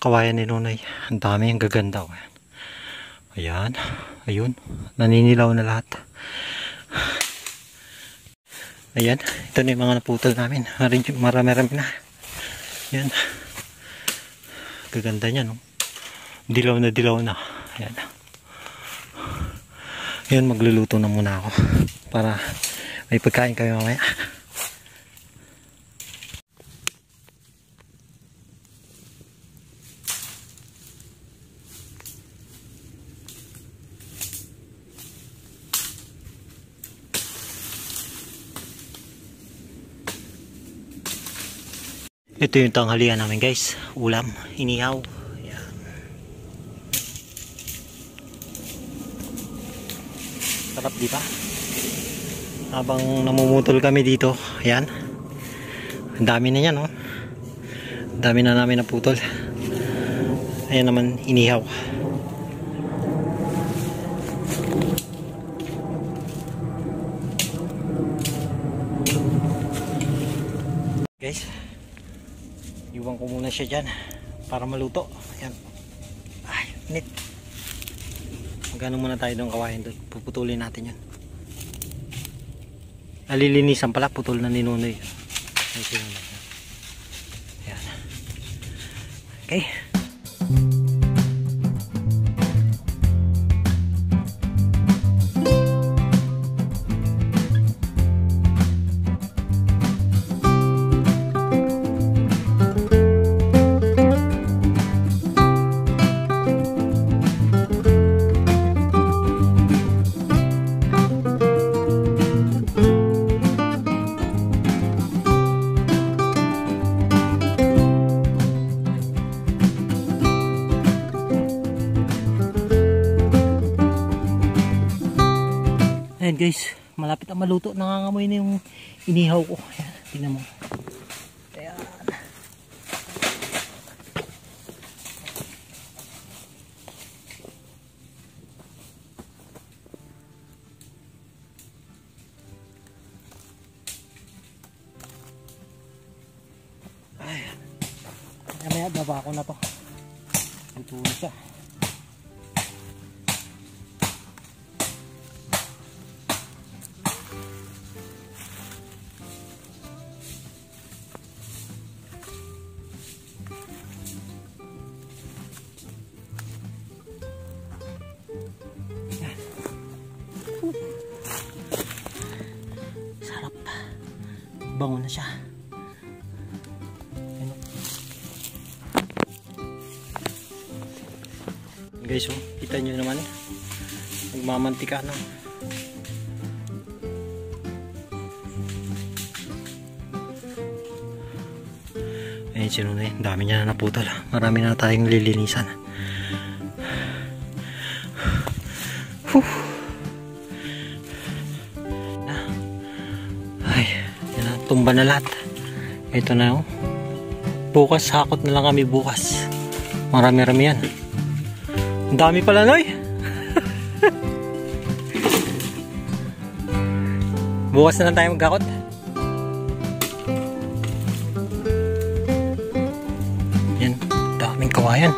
kawayan ni Nunay. Ang dami, ang gaganda. Ayan. Ayun. Naninilaw na lahat. Ayan. Ito na yung mga naputol namin. Marami-rami na. Ayan. Gaganda niya, no? Dilaw na dilaw na. Ayan. Ayan, magluluto na muna ako. Para may pagkain kayo mamaya. Ito yung tanghalian namin guys. Ulam, inihaw. Ayan. Sarap di ba? Habang namumutol kami dito. Ayan. Ang dami na yan, oh. Ang dami na namin naputol. Ayan naman, inihaw. Guys, iwan ko muna siya dyan para maluto. Ayan. Ay, init. Magano muna tayo ng kawain doon. Puputulin natin yan. Nalilinisan pala, putol na ni Nunoy. Ayan. Okay. Ayan guys, malapit na maluto. Nangangamoy na yung inihaw ko. Ayan, tingnan mo. Ayan. Ayan. Mamaya baba ko na to. Luto na siya. Sarap. Bango na siya. Ayan. Guys, oh, kita nyo naman. Nagmamantika na. Ayan, sinunay. Dami niya na naputol. Marami na tayong lilinisan. Tumba na lahat. Ito na, oh. Bukas, hakot na lang kami bukas. Marami-rami yan. Ang dami pala, Noy. Bukas na lang tayo maghakot. Yan, daming kawayan.